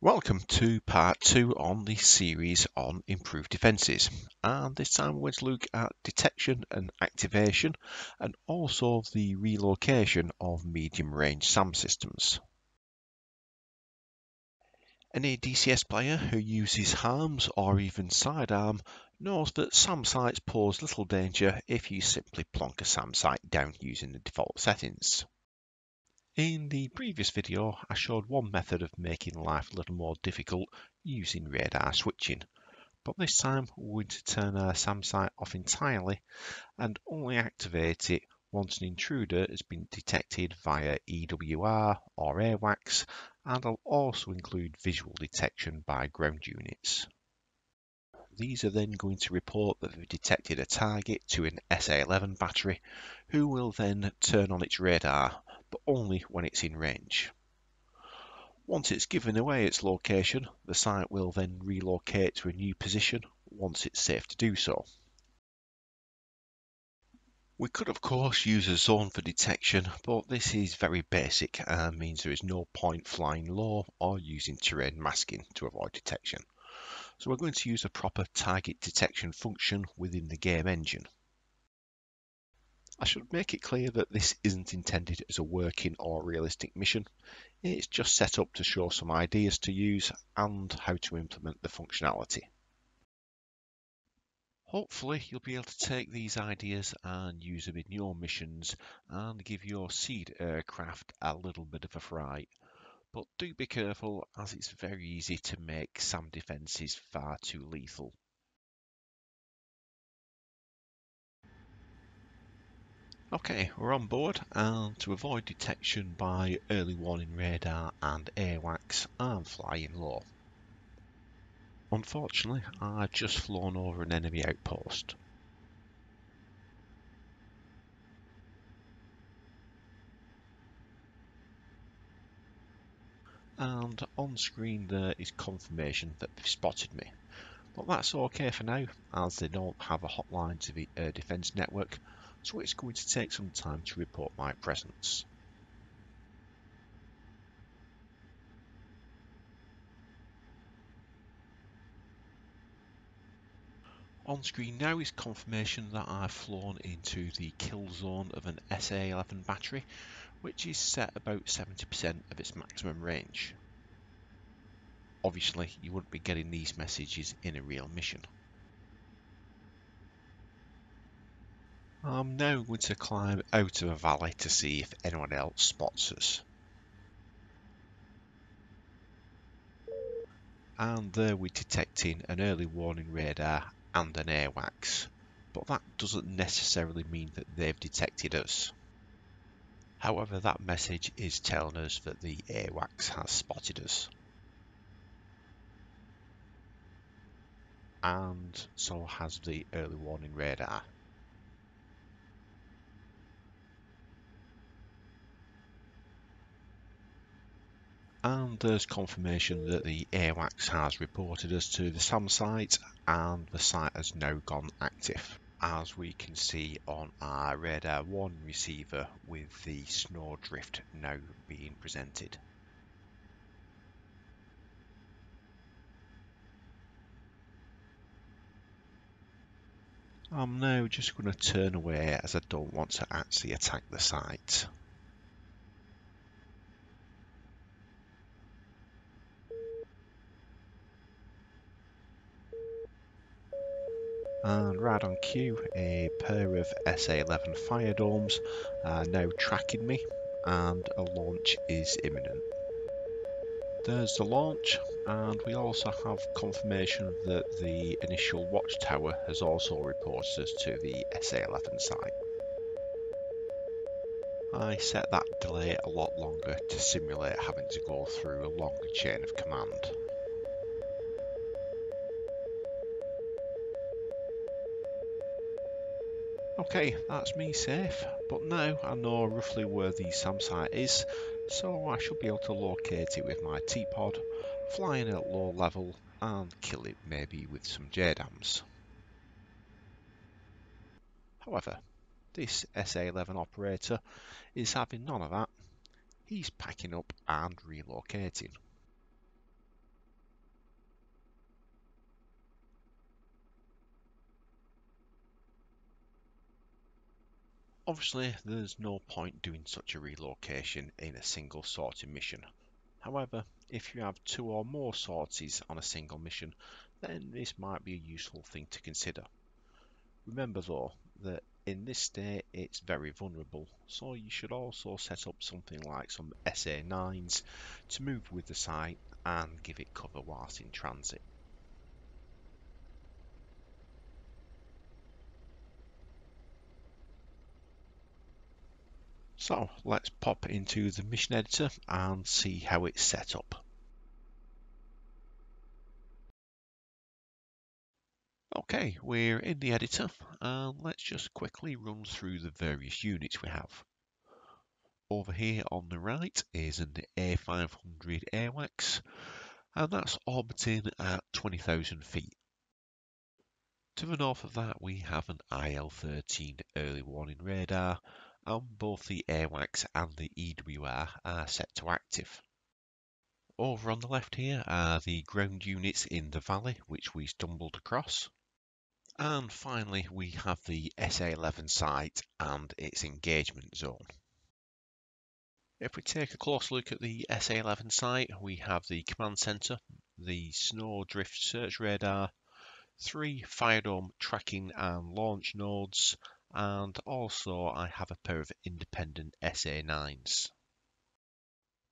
Welcome to part 2 on the series on improved defences, and this time we're going to look at detection and activation and also the relocation of medium range SAM systems. Any DCS player who uses harms or even sidearm knows that SAM sites pose little danger if you simply plonk a SAM site down using the default settings. In the previous video, I showed one method of making life a little more difficult using radar switching, but this time we're going to turn our SAM site off entirely and only activate it once an intruder has been detected via EWR or AWACS, and I'll also include visual detection by ground units. These are then going to report that they've detected a target to an SA-11 battery, who will then turn on its radar, but only when it's in range. Once it's given away its location, the site will then relocate to a new position once it's safe to do so. We could of course use a zone for detection, but this is very basic and means there is no point flying low or using terrain masking to avoid detection. So we're going to use a proper target detection function within the game engine. I should make it clear that this isn't intended as a working or realistic mission. It's just set up to show some ideas to use and how to implement the functionality. Hopefully you'll be able to take these ideas and use them in your missions and give your seed aircraft a little bit of a fright. But do be careful, as it's very easy to make SAM defences far too lethal. Okay, we're on board, and to avoid detection by early warning radar and AWACS, I'm flying low. Unfortunately, I've just flown over an enemy outpost. And on screen there is confirmation that they've spotted me. But that's okay for now, as they don't have a hotline to the air defence network, so it's going to take some time to report my presence. On screen now is confirmation that I've flown into the kill zone of an SA-11 battery, which is set about 70% of its maximum range. Obviously, you wouldn't be getting these messages in a real mission. I'm now going to climb out of a valley to see if anyone else spots us. And there we're detecting an early warning radar and an AWACS, but that doesn't necessarily mean that they've detected us. However, that message is telling us that the AWACS has spotted us. And so has the early warning radar. And there's confirmation that the AWACS has reported us to the SAM site, and the site has now gone active, as we can see on our radar 1 receiver with the snowdrift now being presented. I'm now just going to turn away as I don't want to actually attack the site. And right on cue, a pair of SA-11 fire domes are now tracking me, and a launch is imminent. There's the launch, and we also have confirmation that the initial watchtower has also reported us to the SA-11 site. I set that delay a lot longer to simulate having to go through a longer chain of command. Okay, that's me safe, but now I know roughly where the SAM site is, so I should be able to locate it with my T-pod, flying at low level, and kill it maybe with some JDAMs. However, this SA-11 operator is having none of that. He's packing up and relocating. Obviously, there's no point doing such a relocation in a single sorting mission. However, if you have 2 or more sorties on a single mission, then this might be a useful thing to consider. Remember though, that in this state it's very vulnerable, so you should also set up something like some SA9s to move with the site and give it cover whilst in transit. So let's pop into the mission editor and see how it's set up. Okay, we're in the editor and let's just quickly run through the various units we have. Over here on the right is an A500 AWACS and that's orbiting at 20,000 feet. To the north of that we have an IL-13 early warning radar and both the AWACS and the EWR are set to active. Over on the left here are the ground units in the valley which we stumbled across. And finally we have the SA11 site and its engagement zone. If we take a close look at the SA11 site, we have the command center, the snow drift search radar, 3 fire dome tracking and launch nodes, and also I have a pair of independent SA9s.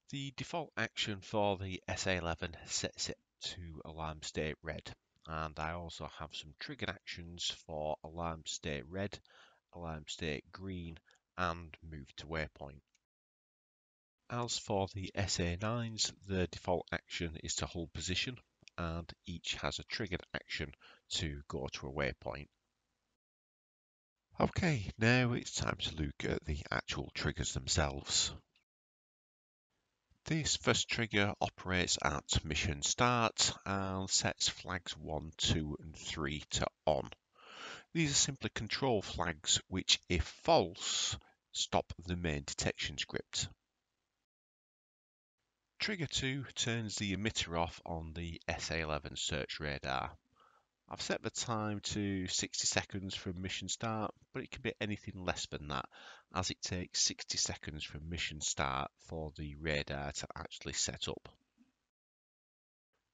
The default action for the SA11 sets it to alarm state red, and I also have some triggered actions for alarm state red, alarm state green, and move to waypoint. As for the SA9s, the default action is to hold position, and each has a triggered action to go to a waypoint. Okay, now it's time to look at the actual triggers themselves. This first trigger operates at mission start and sets flags 1, 2 and 3 to on. These are simply control flags which, if false, stop the main detection script. Trigger 2 turns the emitter off on the SA11 search radar. I've set the time to 60 seconds from mission start, but it can be anything less than that, as it takes 60 seconds from mission start for the radar to actually set up.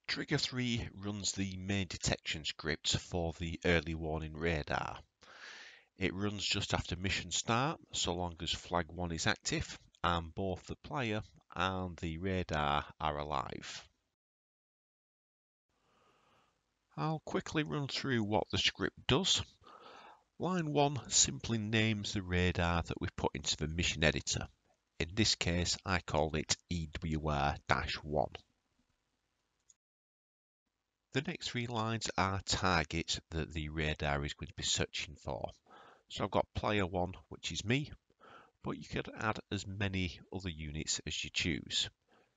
Trigger 3 runs the main detection script for the early warning radar. It runs just after mission start, so long as flag 1 is active, and both the player and the radar are alive. I'll quickly run through what the script does. Line 1 simply names the radar that we've put into the mission editor. In this case, I called it EWR-1. The next 3 lines are targets that the radar is going to be searching for. So I've got player 1, which is me, but you could add as many other units as you choose.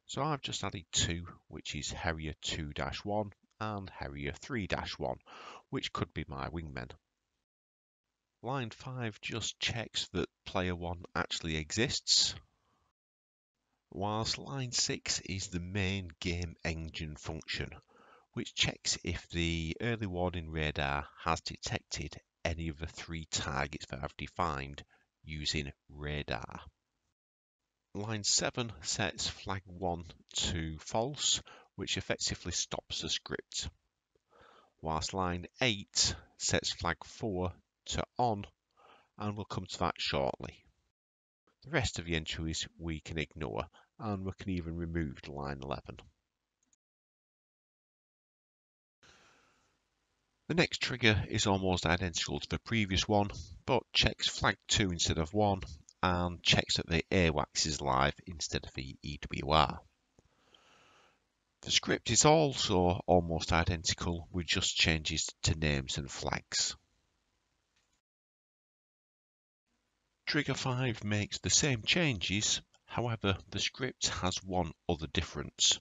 So I've just added 2, which is Harrier 2-1 and Harrier 3-1, which could be my wingmen. Line 5 just checks that player 1 actually exists, whilst line 6 is the main game engine function, which checks if the early warning radar has detected any of the 3 targets that I've defined using radar. Line 7 sets flag 1 to false, which effectively stops the script, whilst line 8 sets flag 4 to on, and we'll come to that shortly. The rest of the entries we can ignore, and we can even remove line 11. The next trigger is almost identical to the previous one, but checks flag 2 instead of 1, and checks that the AWACS is live instead of the EWR. The script is also almost identical, with just changes to names and flags. Trigger 5 makes the same changes, however the script has one other difference.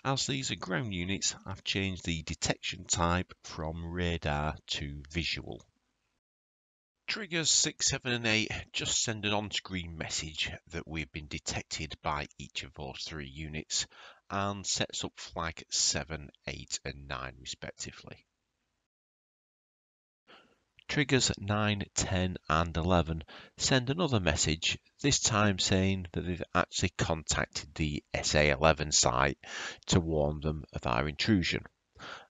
As these are ground units, I've changed the detection type from radar to visual. Triggers 6, 7 and 8 just send an on-screen message that we've been detected by each of those 3 units and sets up flag 7, 8 and 9 respectively. Triggers 9, 10 and 11 send another message, this time saying that they've actually contacted the SA11 site to warn them of our intrusion.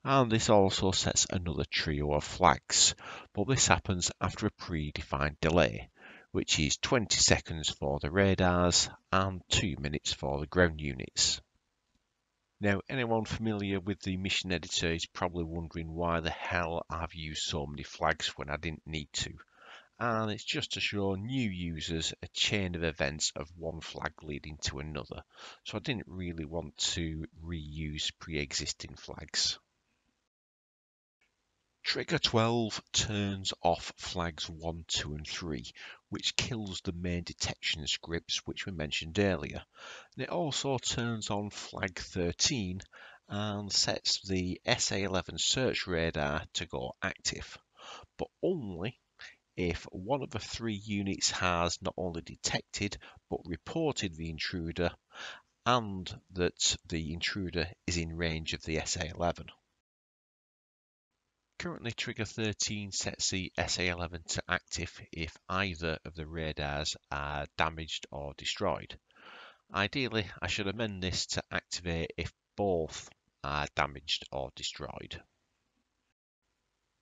And this also sets another trio of flags, but this happens after a predefined delay, which is 20 seconds for the radars and 2 minutes for the ground units. Now, anyone familiar with the mission editor is probably wondering why the hell I've used so many flags when I didn't need to. And it's just to show new users a chain of events of one flag leading to another. So I didn't really want to reuse pre-existing flags. Trigger 12 turns off flags 1, 2 and 3, which kills the main detection scripts which we mentioned earlier. And it also turns on flag 13 and sets the SA11 search radar to go active, but only if one of the 3 units has not only detected but reported the intruder and that the intruder is in range of the SA11. Currently, trigger 13 sets the SA11 to active if either of the radars are damaged or destroyed. Ideally, I should amend this to activate if both are damaged or destroyed.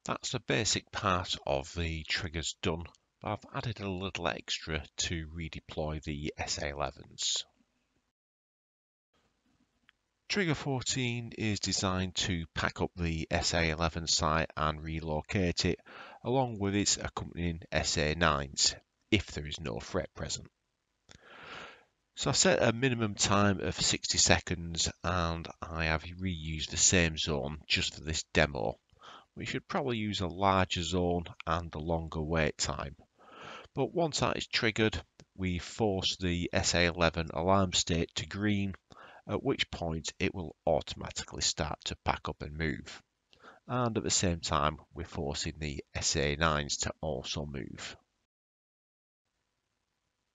That's the basic part of the triggers done, but I've added a little extra to redeploy the SA11s. Trigger 14 is designed to pack up the SA11 site and relocate it, along with its accompanying SA9s, if there is no threat present. So I've set a minimum time of 60 seconds and I have reused the same zone just for this demo. We should probably use a larger zone and a longer wait time. But once that is triggered, we force the SA11 alarm state to green, at which point it will automatically start to pack up and move. And at the same time, we're forcing the SA9s to also move.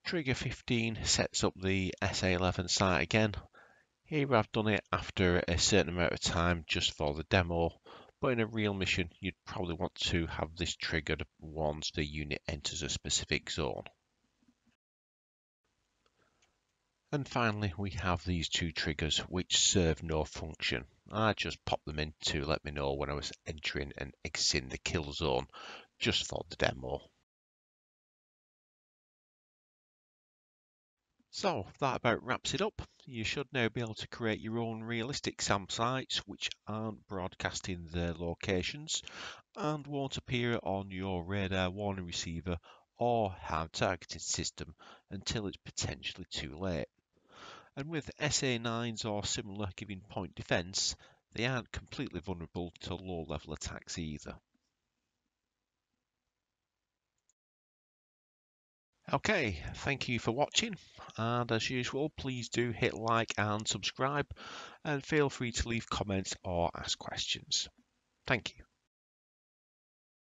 Trigger 15 sets up the SA11 site again. Here I've done it after a certain amount of time just for the demo, but in a real mission you'd probably want to have this triggered once the unit enters a specific zone. And finally, we have these 2 triggers which serve no function. I just popped them in to let me know when I was entering and exiting the kill zone, just for the demo. So that about wraps it up. You should now be able to create your own realistic SAM sites which aren't broadcasting their locations and won't appear on your radar warning receiver or harm targeting system until it's potentially too late. And with SA9s or similar giving point defense, they aren't completely vulnerable to low-level attacks either. Okay, thank you for watching, and as usual, please do hit like and subscribe, and feel free to leave comments or ask questions. Thank you.